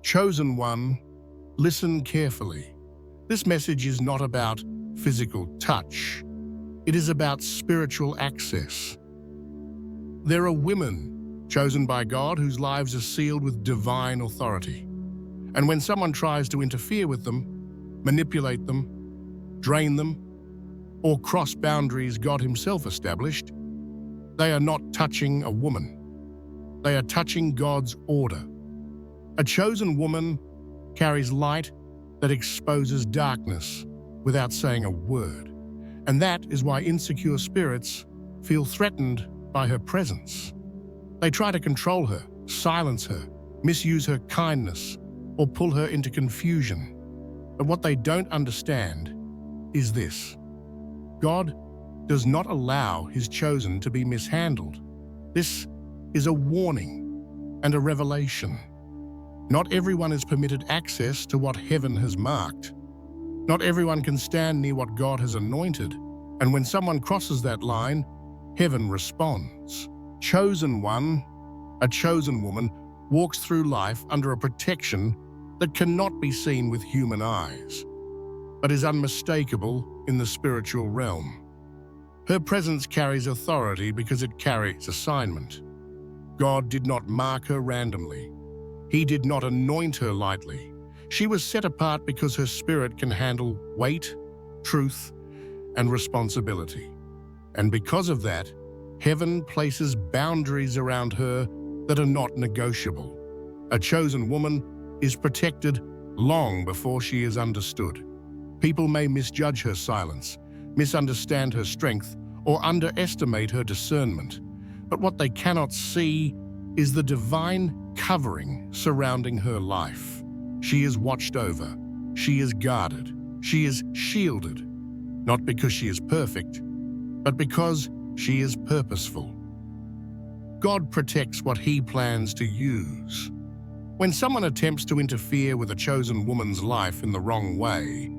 Chosen one, listen carefully. This message is not about physical touch. It is about spiritual access. There are women chosen by God whose lives are sealed with divine authority. And when someone tries to interfere with them, manipulate them, drain them, or cross boundaries God Himself established, they are not touching a woman. They are touching God's order. A chosen woman carries light that exposes darkness without saying a word. And that is why insecure spirits feel threatened by her presence. They try to control her, silence her, misuse her kindness, or pull her into confusion. But what they don't understand is this: God does not allow His chosen to be mishandled. This is a warning and a revelation. Not everyone is permitted access to what heaven has marked. Not everyone can stand near what God has anointed. And when someone crosses that line, heaven responds. Chosen one, a chosen woman, walks through life under a protection that cannot be seen with human eyes, but is unmistakable in the spiritual realm. Her presence carries authority because it carries assignment. God did not mark her randomly. He did not anoint her lightly. She was set apart because her spirit can handle weight, truth, and responsibility. And because of that, heaven places boundaries around her that are not negotiable. A chosen woman is protected long before she is understood. People may misjudge her silence, misunderstand her strength, or underestimate her discernment. But what they cannot see is the divine covering surrounding her life. She is watched over. She is guarded. She is shielded. Not because she is perfect, but because she is purposeful. God protects what He plans to use. When someone attempts to interfere with a chosen woman's life in the wrong way,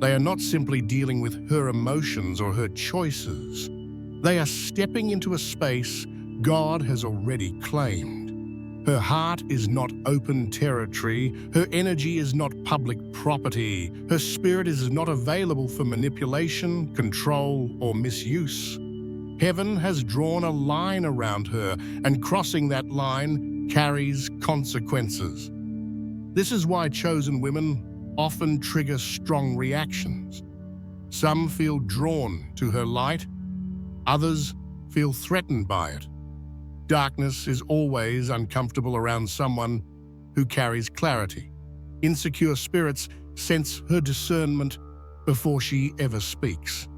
they are not simply dealing with her emotions or her choices. They are stepping into a space God has already claimed. Her heart is not open territory. Her energy is not public property. Her spirit is not available for manipulation, control, or misuse. Heaven has drawn a line around her, and crossing that line carries consequences. This is why chosen women often trigger strong reactions. Some feel drawn to her light, others feel threatened by it. Darkness is always uncomfortable around someone who carries clarity. Insecure spirits sense her discernment before she ever speaks.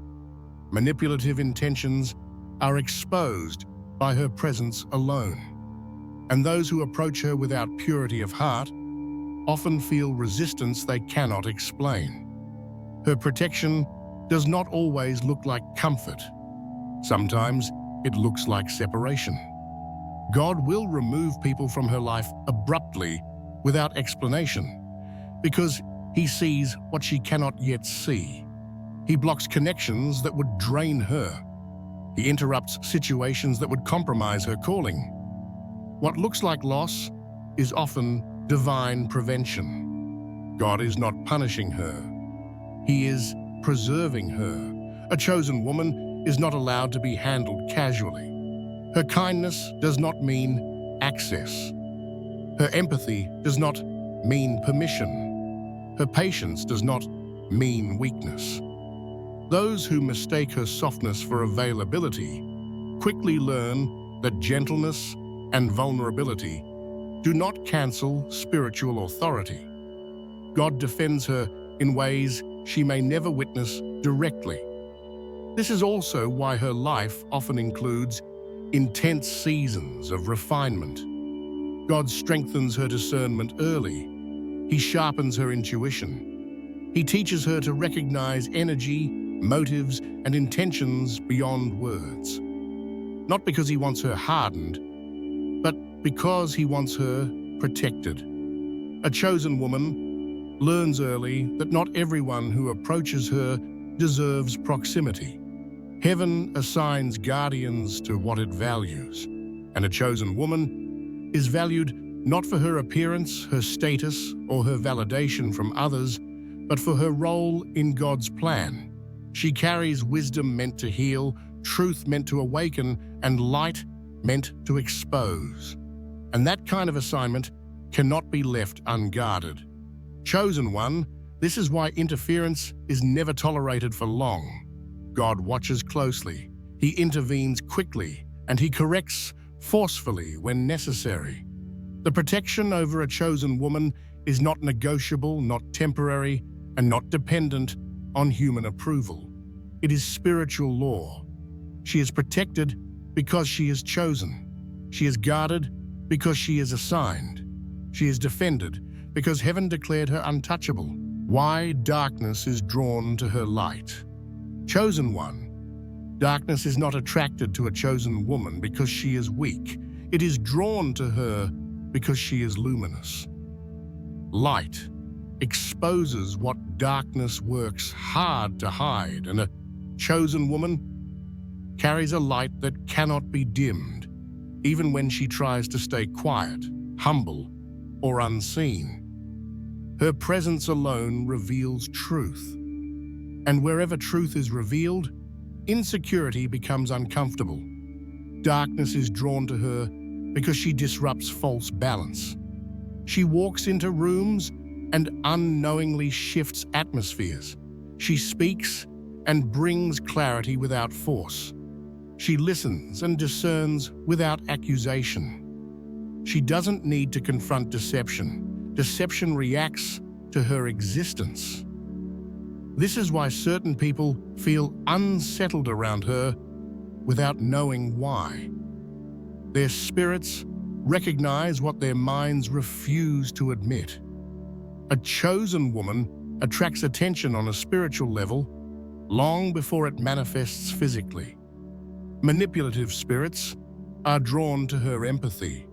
Manipulative intentions are exposed by her presence alone. And those who approach her without purity of heart often feel resistance they cannot explain. Her protection does not always look like comfort. Sometimes it looks like separation. God will remove people from her life abruptly without explanation because He sees what she cannot yet see. He blocks connections that would drain her. He interrupts situations that would compromise her calling. What looks like loss is often divine prevention. God is not punishing her. He is preserving her. A chosen woman is not allowed to be handled casually. Her kindness does not mean access. Her empathy does not mean permission. Her patience does not mean weakness. Those who mistake her softness for availability quickly learn that gentleness and vulnerability do not cancel spiritual authority. God defends her in ways she may never witness directly. This is also why her life often includes intense seasons of refinement. God strengthens her discernment early. He sharpens her intuition. He teaches her to recognize energy, motives, and intentions beyond words. Not because He wants her hardened, but because He wants her protected. A chosen woman learns early that not everyone who approaches her deserves proximity. Heaven assigns guardians to what it values, and a chosen woman is valued not for her appearance, her status, or her validation from others, but for her role in God's plan. She carries wisdom meant to heal, truth meant to awaken, and light meant to expose. And that kind of assignment cannot be left unguarded. Chosen one, this is why interference is never tolerated for long. God watches closely, He intervenes quickly, and He corrects forcefully when necessary. The protection over a chosen woman is not negotiable, not temporary, and not dependent on human approval. It is spiritual law. She is protected because she is chosen. She is guarded because she is assigned. She is defended because heaven declared her untouchable. Why darkness is drawn to her light. Chosen one. Darkness is not attracted to a chosen woman because she is weak. It is drawn to her because she is luminous. Light exposes what darkness works hard to hide, and a chosen woman carries a light that cannot be dimmed, even when she tries to stay quiet, humble, or unseen. Her presence alone reveals truth. And wherever truth is revealed, insecurity becomes uncomfortable. Darkness is drawn to her because she disrupts false balance. She walks into rooms and unknowingly shifts atmospheres. She speaks and brings clarity without force. She listens and discerns without accusation. She doesn't need to confront deception. Deception reacts to her existence. This is why certain people feel unsettled around her without knowing why. Their spirits recognize what their minds refuse to admit. A chosen woman attracts attention on a spiritual level long before it manifests physically. Manipulative spirits are drawn to her empathy.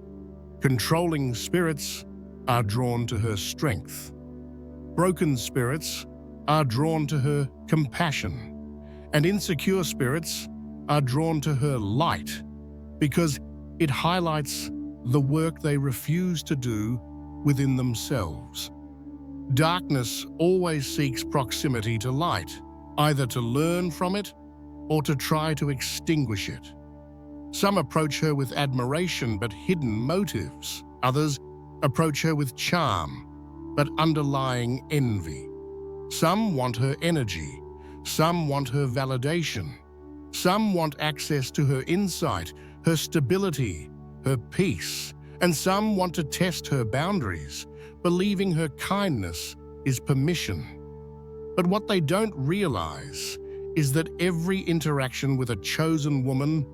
Controlling spirits are drawn to her strength. Broken spirits are drawn to her compassion. And insecure spirits are drawn to her light because it highlights the work they refuse to do within themselves. Darkness always seeks proximity to light, either to learn from it or to try to extinguish it. Some approach her with admiration but hidden motives. Others approach her with charm but underlying envy. Some want her energy. Some want her validation. Some want access to her insight, her stability, her peace. And some want to test her boundaries, believing her kindness is permission. But what they don't realize is that every interaction with a chosen woman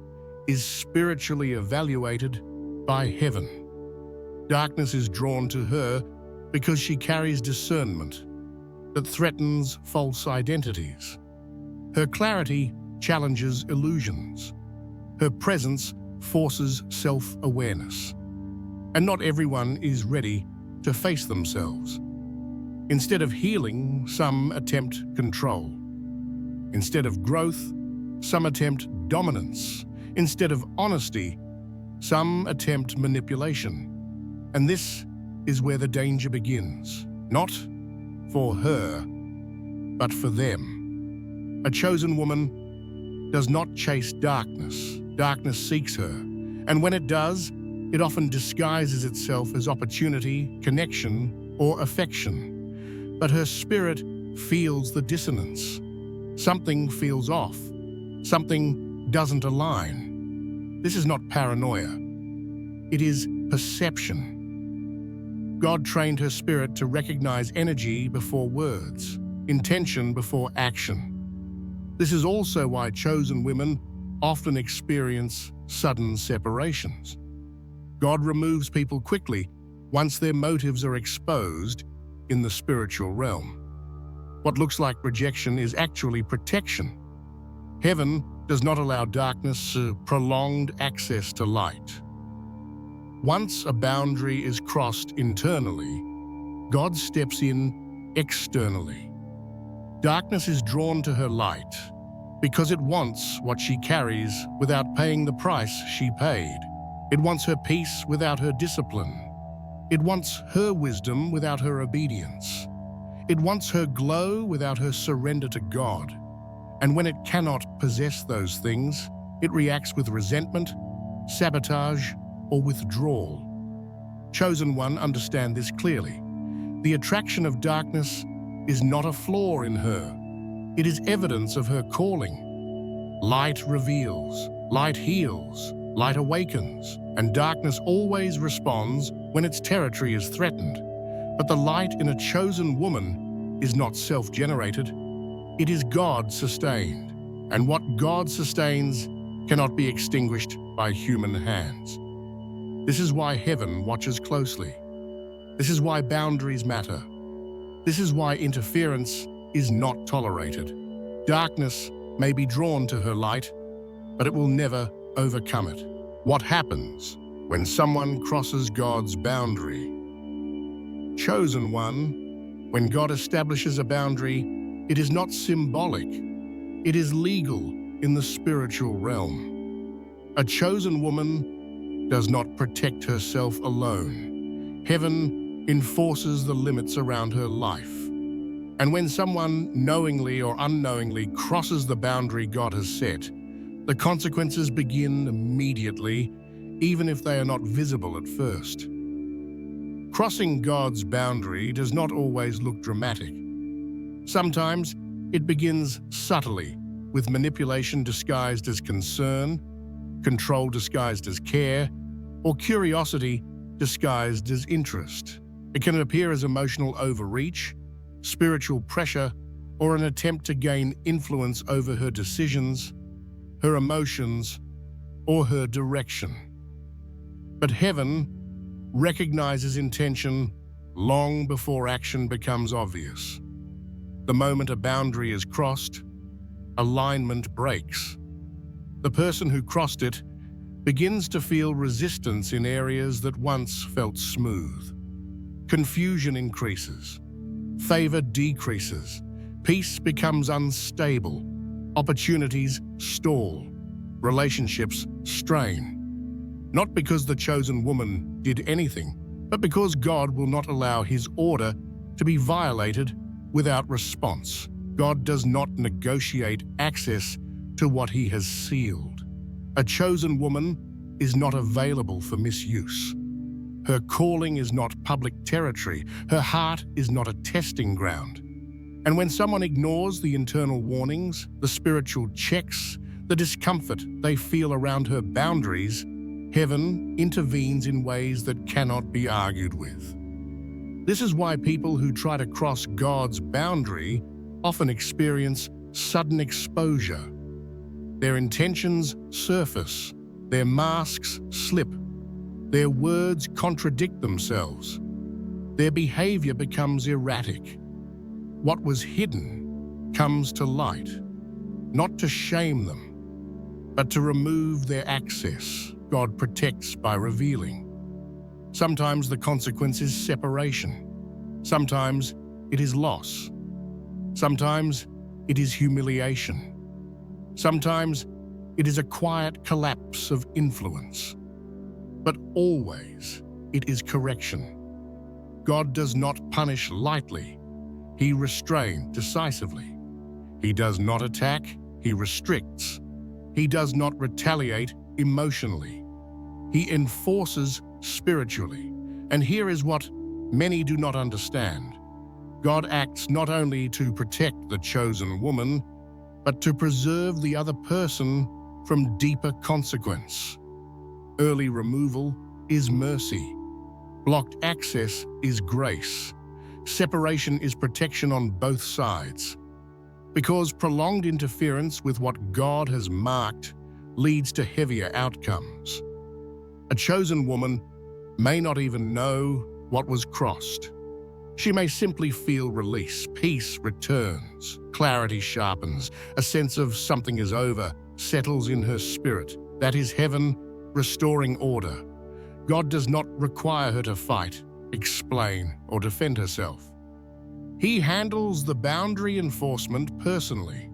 is spiritually evaluated by heaven. Darkness is drawn to her because she carries discernment that threatens false identities. Her clarity challenges illusions. Her presence forces self-awareness. And not everyone is ready to face themselves. Instead of healing, some attempt control. Instead of growth, some attempt dominance. Instead of honesty, some attempt manipulation. And this is where the danger begins. Not for her, but for them. A chosen woman does not chase darkness. Darkness seeks her. And when it does, it often disguises itself as opportunity, connection, or affection. But her spirit feels the dissonance. Something feels off. Something doesn't align. This is not paranoia. It is perception. God trained her spirit to recognize energy before words, intention before action. This is also why chosen women often experience sudden separations. God removes people quickly once their motives are exposed in the spiritual realm. What looks like rejection is actually protection. Heaven does not allow darkness prolonged access to light. Once a boundary is crossed internally, God steps in externally. Darkness is drawn to her light because it wants what she carries without paying the price she paid. It wants her peace without her discipline. It wants her wisdom without her obedience. It wants her glow without her surrender to God. And when it cannot possess those things, it reacts with resentment, sabotage, or withdrawal. Chosen one, understand this clearly. The attraction of darkness is not a flaw in her. It is evidence of her calling. Light reveals, light heals, light awakens, and darkness always responds when its territory is threatened. But the light in a chosen woman is not self-generated. It is God-sustained, and what God sustains cannot be extinguished by human hands. This is why heaven watches closely. This is why boundaries matter. This is why interference is not tolerated. Darkness may be drawn to her light, but it will never overcome it. What happens when someone crosses God's boundary? Chosen one, when God establishes a boundary, it is not symbolic. It is legal in the spiritual realm. A chosen woman does not protect herself alone. Heaven enforces the limits around her life. And when someone knowingly or unknowingly crosses the boundary God has set, the consequences begin immediately, even if they are not visible at first. Crossing God's boundary does not always look dramatic. Sometimes it begins subtly, with manipulation disguised as concern, control disguised as care, or curiosity disguised as interest. It can appear as emotional overreach, spiritual pressure, or an attempt to gain influence over her decisions, her emotions, or her direction. But heaven recognizes intention long before action becomes obvious. The moment a boundary is crossed, alignment breaks. The person who crossed it begins to feel resistance in areas that once felt smooth. Confusion increases. Favor decreases. Peace becomes unstable. Opportunities stall. Relationships strain. Not because the chosen woman did anything, but because God will not allow His order to be violated without response. God does not negotiate access to what He has sealed. A chosen woman is not available for misuse. Her calling is not public territory. Her heart is not a testing ground. And when someone ignores the internal warnings, the spiritual checks, the discomfort they feel around her boundaries, heaven intervenes in ways that cannot be argued with. This is why people who try to cross God's boundary often experience sudden exposure. Their intentions surface, their masks slip, their words contradict themselves, their behavior becomes erratic. What was hidden comes to light, not to shame them, but to remove their access. God protects by revealing. Sometimes the consequence is separation. Sometimes it is loss. Sometimes it is humiliation. Sometimes it is a quiet collapse of influence. But always it is correction. God does not punish lightly. He restrains decisively. He does not attack, He restricts. He does not retaliate emotionally. He enforces spiritually. And here is what many do not understand. God acts not only to protect the chosen woman, but to preserve the other person from deeper consequence. Early removal is mercy. Blocked access is grace. Separation is protection on both sides. Because prolonged interference with what God has marked leads to heavier outcomes. A chosen woman may not even know what was crossed. She may simply feel release, peace returns, clarity sharpens, a sense of something is over settles in her spirit. That is heaven restoring order. God does not require her to fight, explain, or defend herself. He handles the boundary enforcement personally.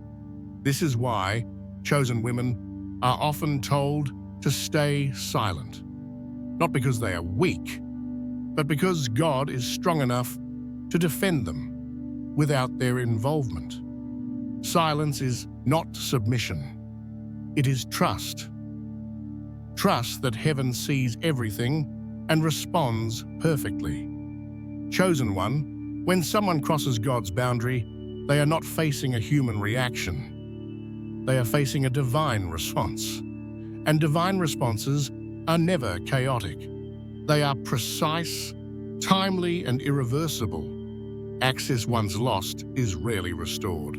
This is why chosen women are often told to stay silent. Not because they are weak, but because God is strong enough to defend them without their involvement. Silence is not submission. It is trust. Trust that heaven sees everything and responds perfectly. Chosen one, when someone crosses God's boundary, they are not facing a human reaction. They are facing a divine response. And divine responses are never chaotic. They are precise, timely, and irreversible. Access once lost is rarely restored.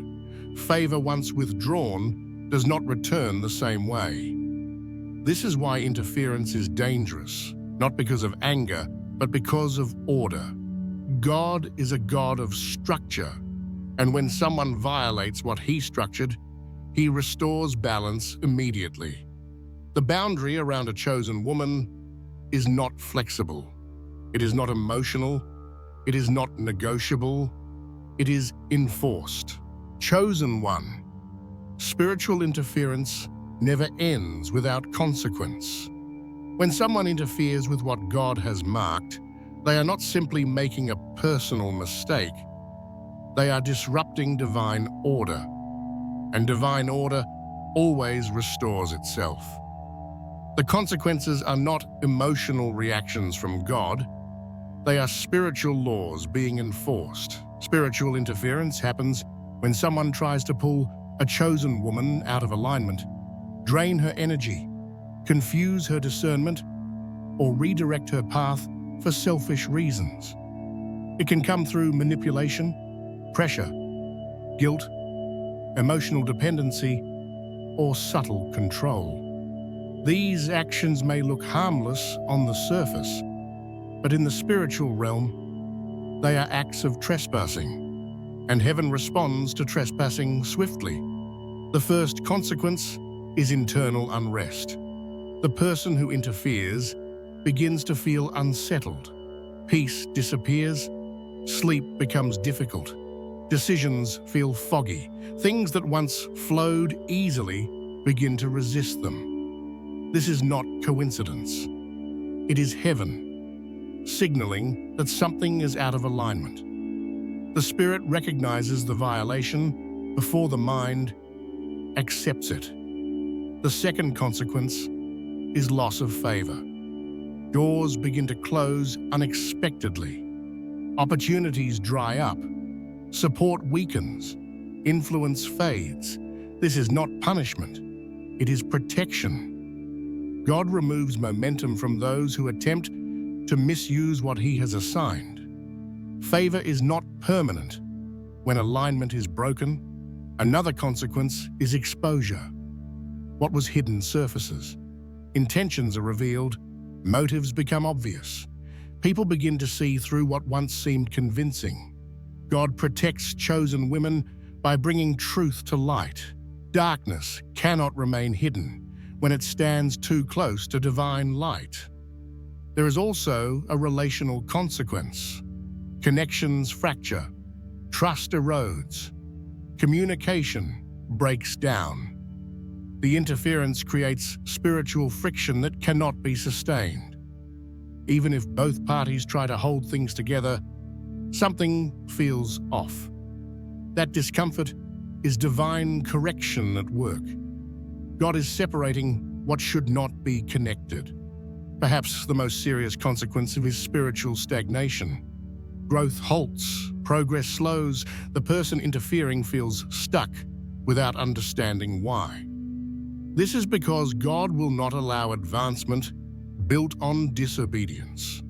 Favor once withdrawn does not return the same way. This is why interference is dangerous, not because of anger, but because of order. God is a God of structure, and when someone violates what He structured, He restores balance immediately. The boundary around a chosen woman is not flexible. It is not emotional. It is not negotiable. It is enforced. Chosen one. Spiritual interference never ends without consequence. When someone interferes with what God has marked, they are not simply making a personal mistake. They are disrupting divine order, and divine order always restores itself. The consequences are not emotional reactions from God. They are spiritual laws being enforced. Spiritual interference happens when someone tries to pull a chosen woman out of alignment, drain her energy, confuse her discernment, or redirect her path for selfish reasons. It can come through manipulation, pressure, guilt, emotional dependency, or subtle control. These actions may look harmless on the surface, but in the spiritual realm, they are acts of trespassing, and heaven responds to trespassing swiftly. The first consequence is internal unrest. The person who interferes begins to feel unsettled. Peace disappears, sleep becomes difficult, decisions feel foggy. Things that once flowed easily begin to resist them. This is not coincidence. It is heaven, signaling that something is out of alignment. The spirit recognizes the violation before the mind accepts it. The second consequence is loss of favor. Doors begin to close unexpectedly. Opportunities dry up. Support weakens. Influence fades. This is not punishment. It is protection. God removes momentum from those who attempt to misuse what He has assigned. Favor is not permanent. When alignment is broken, another consequence is exposure. What was hidden surfaces. Intentions are revealed. Motives become obvious. People begin to see through what once seemed convincing. God protects chosen women by bringing truth to light. Darkness cannot remain hidden when it stands too close to divine light. There is also a relational consequence. Connections fracture. Trust erodes. Communication breaks down. The interference creates spiritual friction that cannot be sustained. Even if both parties try to hold things together, something feels off. That discomfort is divine correction at work. God is separating what should not be connected. Perhaps the most serious consequence of is spiritual stagnation. Growth halts, progress slows, the person interfering feels stuck without understanding why. This is because God will not allow advancement built on disobedience.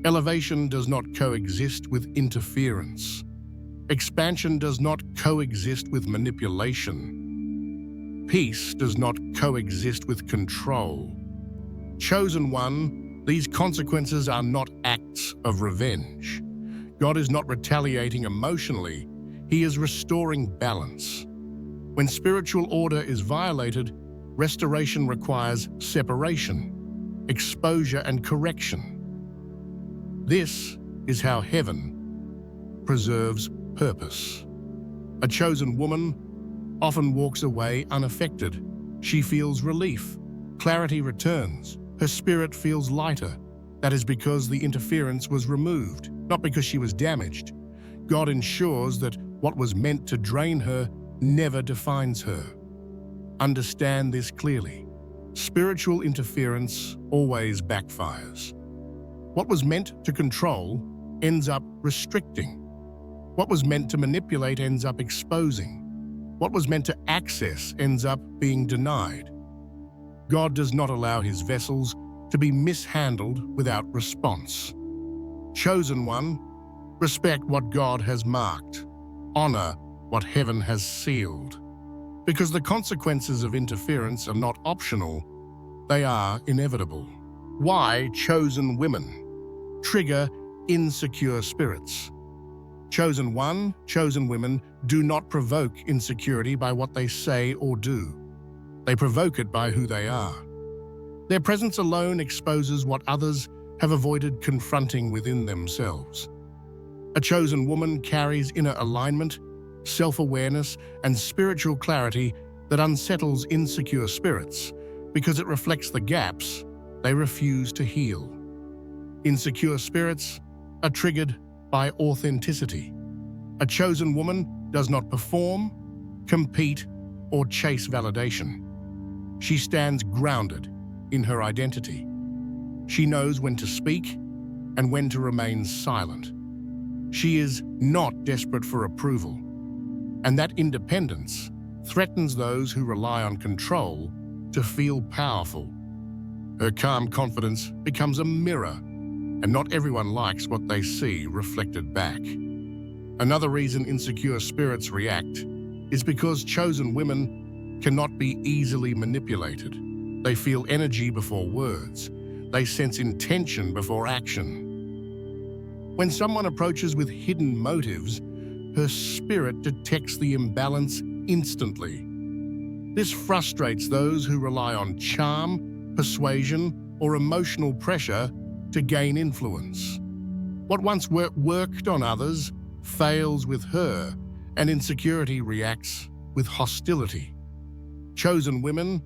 Elevation does not coexist with interference. Expansion does not coexist with manipulation. Peace does not coexist with control. Chosen one, these consequences are not acts of revenge. God is not retaliating emotionally. He is restoring balance. When spiritual order is violated, restoration requires separation, exposure, and correction. This is how heaven preserves purpose. A chosen woman often walks away unaffected. She feels relief. Clarity returns. Her spirit feels lighter. That is because the interference was removed, not because she was damaged. God ensures that what was meant to drain her never defines her. Understand this clearly. Spiritual interference always backfires. What was meant to control ends up restricting. What was meant to manipulate ends up exposing. What was meant to access ends up being denied. God does not allow his vessels to be mishandled without response. Chosen one, respect what God has marked. Honor what heaven has sealed. Because the consequences of interference are not optional, they are inevitable. Why chosen women trigger insecure spirits? Chosen one, chosen women do not provoke insecurity by what they say or do. They provoke it by who they are. Their presence alone exposes what others have avoided confronting within themselves. A chosen woman carries inner alignment, self-awareness, and spiritual clarity that unsettles insecure spirits because it reflects the gaps they refuse to heal. Insecure spirits are triggered by authenticity. A chosen woman does not perform, compete, or chase validation. She stands grounded in her identity. She knows when to speak and when to remain silent. She is not desperate for approval, and that independence threatens those who rely on control to feel powerful. Her calm confidence becomes a mirror, and not everyone likes what they see reflected back. Another reason insecure spirits react is because chosen women cannot be easily manipulated. They feel energy before words. They sense intention before action. When someone approaches with hidden motives, her spirit detects the imbalance instantly. This frustrates those who rely on charm, persuasion, or emotional pressure to gain influence. What once worked on others fails with her, and insecurity reacts with hostility. Chosen women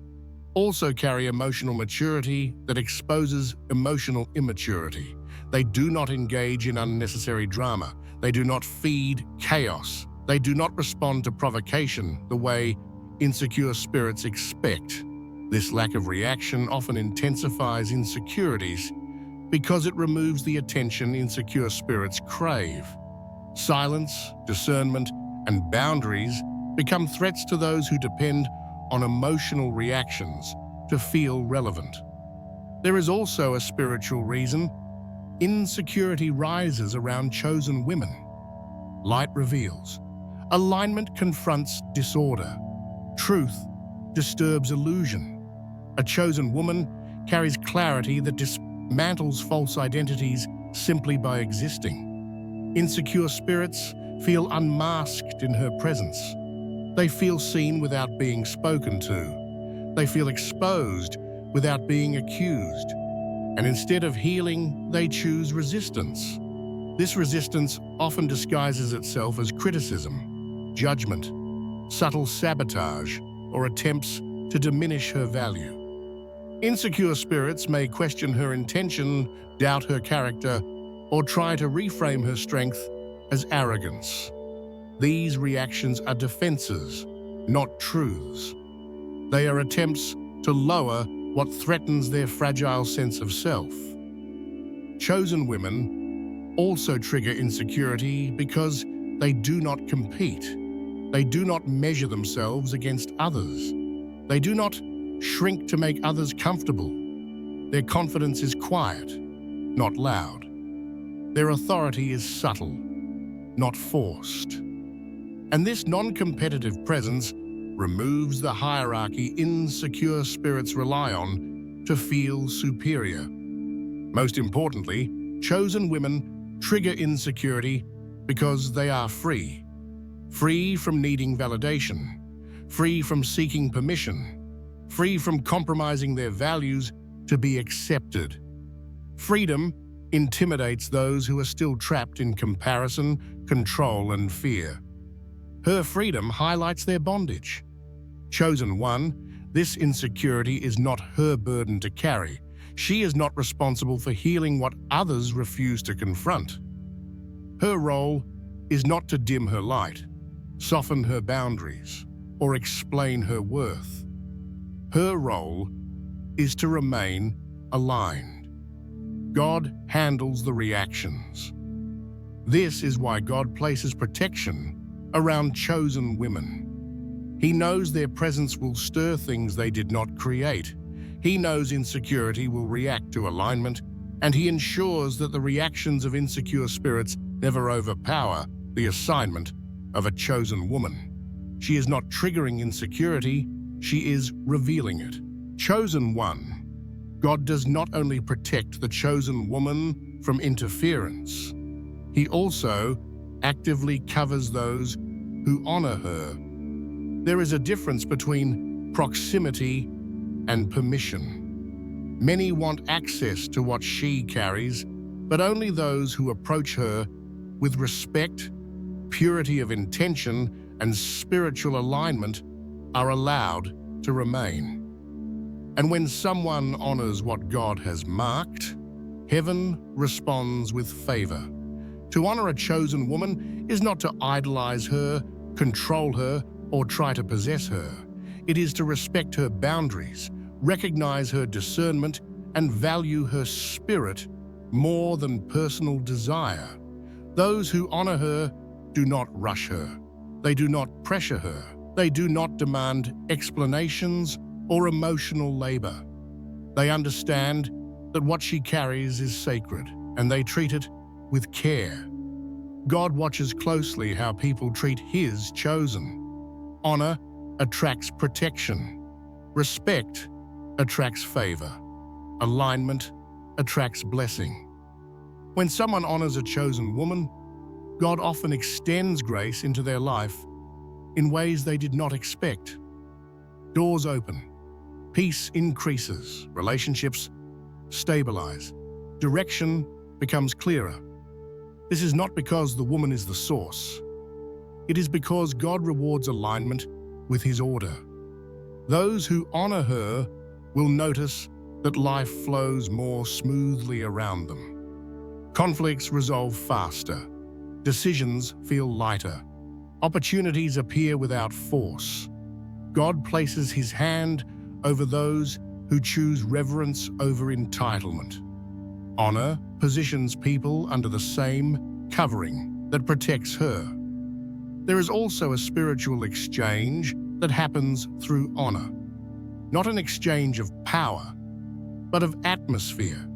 also carry emotional maturity that exposes emotional immaturity. They do not engage in unnecessary drama. They do not feed chaos. They do not respond to provocation the way insecure spirits expect. This lack of reaction often intensifies insecurities because it removes the attention insecure spirits crave. Silence, discernment, and boundaries become threats to those who depend on emotional reactions to feel relevant. There is also a spiritual reason. Insecurity rises around chosen women. Light reveals. Alignment confronts disorder. Truth disturbs illusion. A chosen woman carries clarity that dismantles false identities simply by existing. Insecure spirits feel unmasked in her presence. They feel seen without being spoken to. They feel exposed without being accused. And instead of healing, they choose resistance. This resistance often disguises itself as criticism, judgment, subtle sabotage, or attempts to diminish her value. Insecure spirits may question her intention, doubt her character, or try to reframe her strength as arrogance. These reactions are defenses, not truths. They are attempts to lower what threatens their fragile sense of self. Chosen women also trigger insecurity because they do not compete. They do not measure themselves against others. They do not shrink to make others comfortable. Their confidence is quiet, not loud. Their authority is subtle, not forced. And this non-competitive presence removes the hierarchy insecure spirits rely on to feel superior. Most importantly, chosen women trigger insecurity because they are free. Free from needing validation, free from seeking permission, free from compromising their values to be accepted. Freedom intimidates those who are still trapped in comparison, control, and fear. Her freedom highlights their bondage. Chosen one, this insecurity is not her burden to carry. She is not responsible for healing what others refuse to confront. Her role is not to dim her light, soften her boundaries, or explain her worth. Her role is to remain aligned. God handles the reactions. This is why God places protection around chosen women. He knows their presence will stir things they did not create. He knows insecurity will react to alignment, and he ensures that the reactions of insecure spirits never overpower the assignment of a chosen woman. She is not triggering insecurity, she is revealing it. Chosen one. God does not only protect the chosen woman from interference, he also actively covers those who honor her. There is a difference between proximity and permission. Many want access to what she carries, but only those who approach her with respect, purity of intention, and spiritual alignment are allowed to remain. And when someone honors what God has marked, heaven responds with favor. To honor a chosen woman is not to idolize her, control her, or try to possess her. It is to respect her boundaries, recognize her discernment, and value her spirit more than personal desire. Those who honor her do not rush her. They do not pressure her. They do not demand explanations or emotional labor. They understand that what she carries is sacred, and they treat it with care. God watches closely how people treat his chosen. Honor attracts protection. Respect attracts favor. Alignment attracts blessing. When someone honors a chosen woman, God often extends grace into their life in ways they did not expect. Doors open. Peace increases. Relationships stabilize. Direction becomes clearer. This is not because the woman is the source. It is because God rewards alignment with his order. Those who honor her will notice that life flows more smoothly around them. Conflicts resolve faster. Decisions feel lighter. Opportunities appear without force. God places his hand over those who choose reverence over entitlement. Honor positions people under the same covering that protects her. There is also a spiritual exchange that happens through honor. Not an exchange of power, but of atmosphere.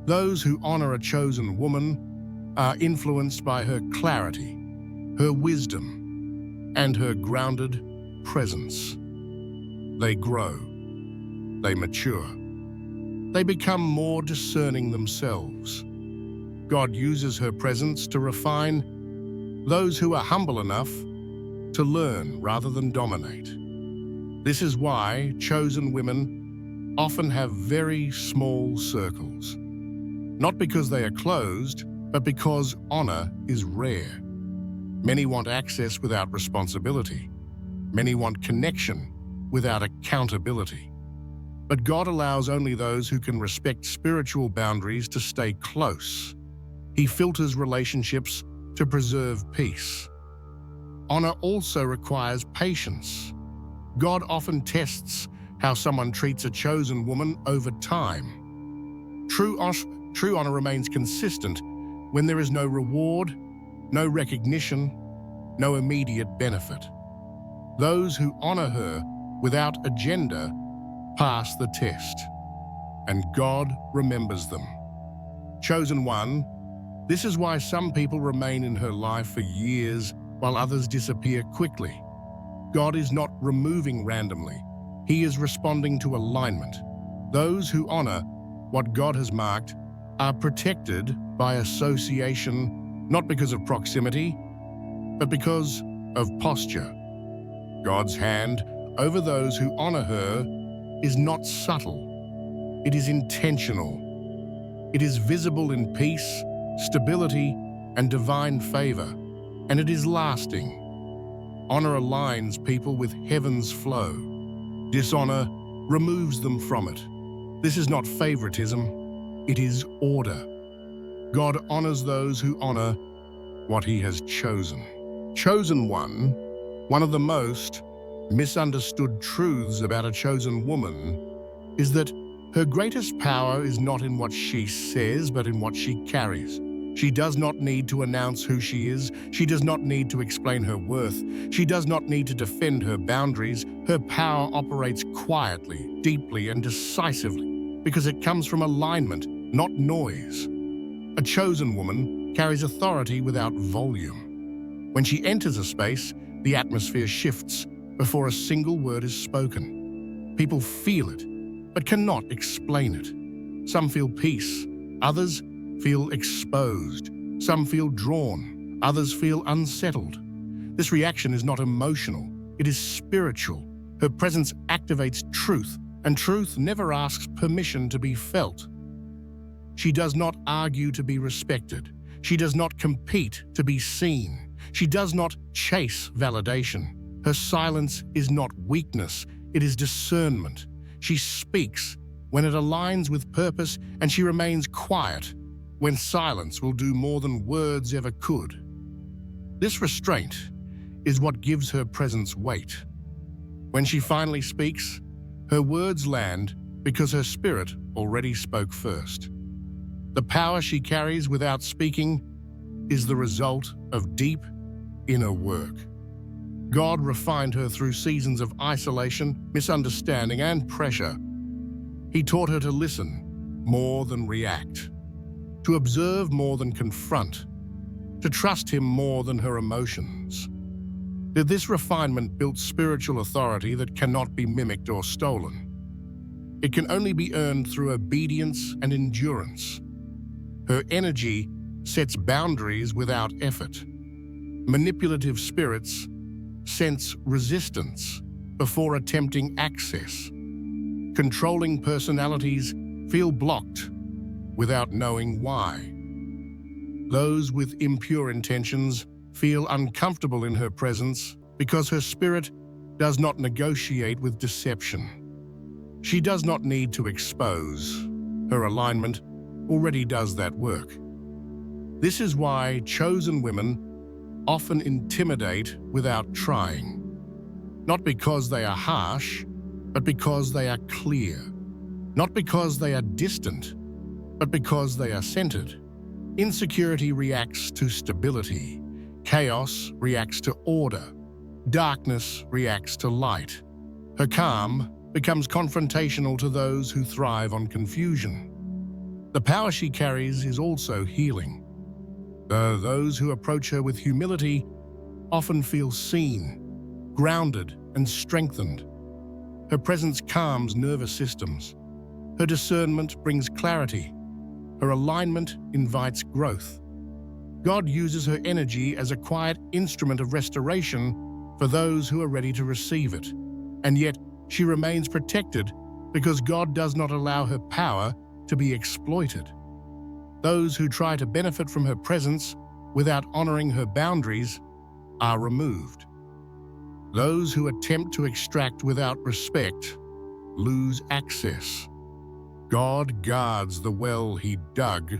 Those who honor a chosen woman are influenced by her clarity, her wisdom, and her grounded presence. They grow. They mature. They become more discerning themselves. God uses her presence to refine those who are humble enough to learn rather than dominate. This is why chosen women often have very small circles. Not because they are closed, but because honor is rare. Many want access without responsibility. Many want connection without accountability. But God allows only those who can respect spiritual boundaries to stay close. He filters relationships to preserve peace. Honor also requires patience. God often tests how someone treats a chosen woman over time. True honor remains consistent when there is no reward, no recognition, no immediate benefit. Those who honor her without agenda pass the test, and God remembers them. Chosen one, this is why some people remain in her life for years while others disappear quickly. God is not removing randomly. He is responding to alignment. Those who honor what God has marked are protected by association, not because of proximity, but because of posture. God's hand over those who honor her is not subtle. It is intentional. It is visible in peace, stability, and divine favor, and it is lasting. Honor aligns people with heaven's flow. Dishonor removes them from it. This is not favoritism, it is order. God honors those who honor what he has chosen. Chosen one of the most misunderstood truths about a chosen woman is that her greatest power is not in what she says, but in what she carries. She does not need to announce who she is. She does not need to explain her worth. She does not need to defend her boundaries. Her power operates quietly, deeply, and decisively because it comes from alignment, not noise. A chosen woman carries authority without volume. When she enters a space, the atmosphere shifts before a single word is spoken. People feel it, but cannot explain it. Some feel peace, others feel exposed. Some feel drawn, others feel unsettled. This reaction is not emotional, it is spiritual. Her presence activates truth, and truth never asks permission to be felt. She does not argue to be respected. She does not compete to be seen. She does not chase validation. Her silence is not weakness, it is discernment. She speaks when it aligns with purpose, and she remains quiet when silence will do more than words ever could. This restraint is what gives her presence weight. When she finally speaks, her words land because her spirit already spoke first. The power she carries without speaking is the result of deep inner work. God refined her through seasons of isolation, misunderstanding, and pressure. He taught her to listen more than react, to observe more than confront, to trust him more than her emotions. This refinement built spiritual authority that cannot be mimicked or stolen. It can only be earned through obedience and endurance. Her energy sets boundaries without effort. Manipulative spirits sense resistance before attempting access. Controlling personalities feel blocked without knowing why. Those with impure intentions feel uncomfortable in her presence because her spirit does not negotiate with deception. She does not need to expose. Her alignment already does that work. This is why chosen women often intimidate without trying. Not because they are harsh, but because they are clear. Not because they are distant, but because they are centered. Insecurity reacts to stability. Chaos reacts to order. Darkness reacts to light. Her calm becomes confrontational to those who thrive on confusion. The power she carries is also healing. Those who approach her with humility often feel seen, grounded, and strengthened. Her presence calms nervous systems. Her discernment brings clarity. Her alignment invites growth. God uses her energy as a quiet instrument of restoration for those who are ready to receive it. And yet, she remains protected because God does not allow her power to be exploited. Those who try to benefit from her presence without honoring her boundaries are removed. Those who attempt to extract without respect lose access. God guards the well he dug.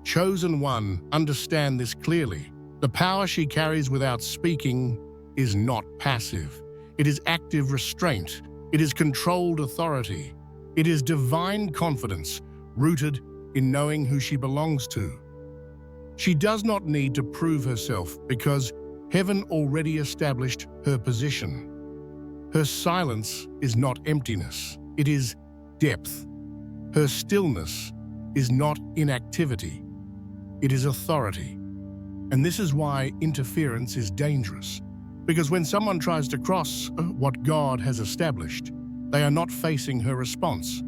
Chosen one, understand this clearly. The power she carries without speaking is not passive. It is active restraint. It is controlled authority. It is divine confidence, rooted in knowing who she belongs to. She does not need to prove herself because heaven already established her position. Her silence is not emptiness, it is depth. Her stillness is not inactivity, it is authority. And this is why interference is dangerous. Because when someone tries to cross what God has established, they are not facing her response.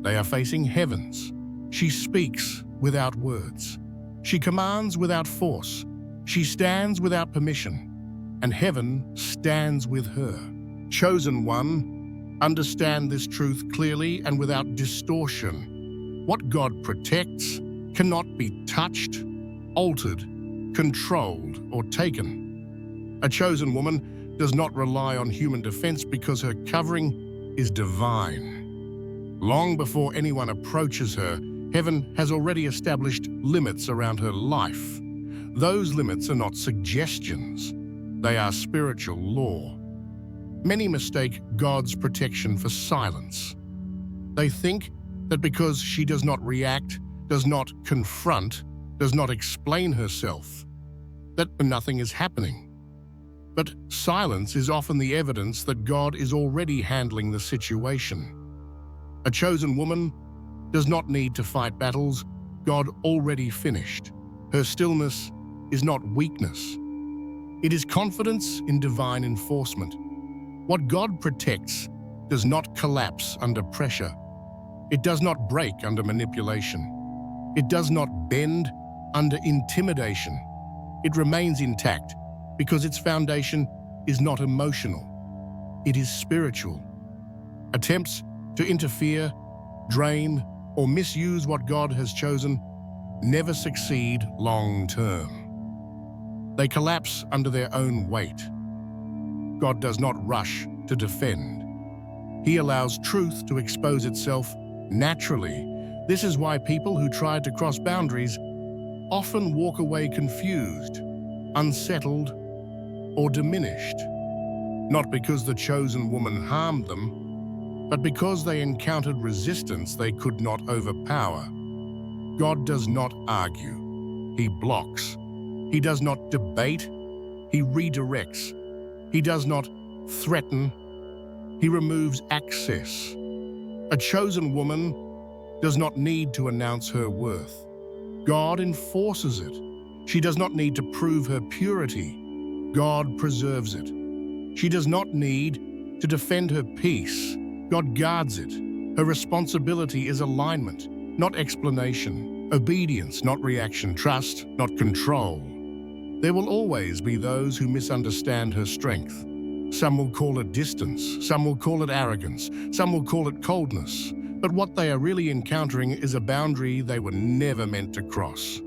They are facing heaven's. She speaks without words. She commands without force. She stands without permission. And heaven stands with her. Chosen one, understand this truth clearly and without distortion. What God protects cannot be touched, altered, controlled, or taken. A chosen woman does not rely on human defense because her covering is divine. Long before anyone approaches her, heaven has already established limits around her life. Those limits are not suggestions. They are spiritual law. Many mistake God's protection for silence. They think that because she does not react, does not confront, does not explain herself, that nothing is happening. But silence is often the evidence that God is already handling the situation. A chosen woman does not need to fight battles God already finished. Her stillness is not weakness. It is confidence in divine enforcement. What God protects does not collapse under pressure. It does not break under manipulation. It does not bend under intimidation. It remains intact because its foundation is not emotional. It is spiritual. Attempts to interfere, drain, or misuse what God has chosen never succeed long term. They collapse under their own weight. God does not rush to defend. He allows truth to expose itself naturally. This is why people who try to cross boundaries often walk away confused, unsettled, or diminished. Not because the chosen woman harmed them, but because they encountered resistance they could not overpower. God does not argue. He blocks. He does not debate. He redirects. He does not threaten. He removes access. A chosen woman does not need to announce her worth. God enforces it. She does not need to prove her purity. God preserves it. She does not need to defend her peace. God guards it. Her responsibility is alignment, not explanation. Obedience, not reaction. Trust, not control. There will always be those who misunderstand her strength. Some will call it distance. Some will call it arrogance. Some will call it coldness. But what they are really encountering is a boundary they were never meant to cross.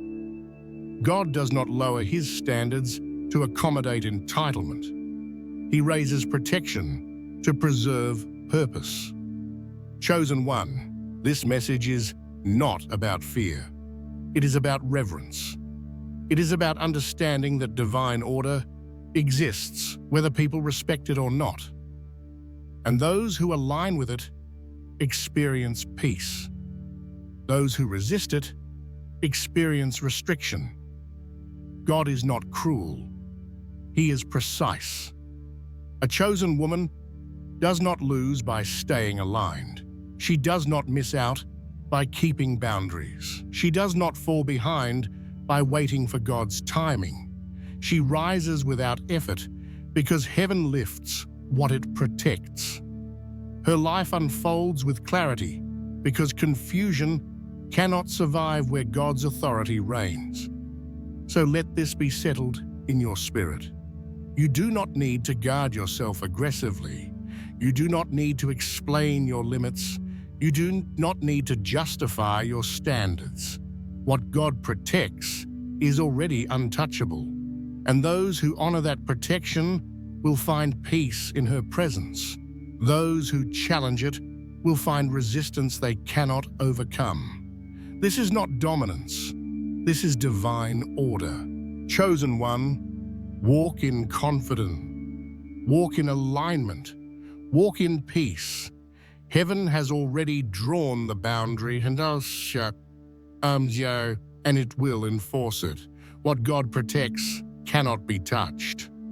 God does not lower his standards to accommodate entitlement. He raises protection to preserve purpose. Chosen one, this message is not about fear. It is about reverence. It is about understanding that divine order exists, whether people respect it or not. And those who align with it experience peace. Those who resist it experience restriction. God is not cruel. He is precise. A chosen woman does not lose by staying aligned. She does not miss out by keeping boundaries. She does not fall behind by waiting for God's timing. She rises without effort because heaven lifts what it protects. Her life unfolds with clarity because confusion cannot survive where God's authority reigns. So let this be settled in your spirit. You do not need to guard yourself aggressively. You do not need to explain your limits. You do not need to justify your standards. What God protects is already untouchable, and those who honor that protection will find peace in her presence. Those who challenge it will find resistance they cannot overcome. This is not dominance. This is divine order. Chosen one, walk in confidence. Walk in alignment. Walk in peace. Heaven has already drawn the boundary, and it will enforce it. What God protects cannot be touched.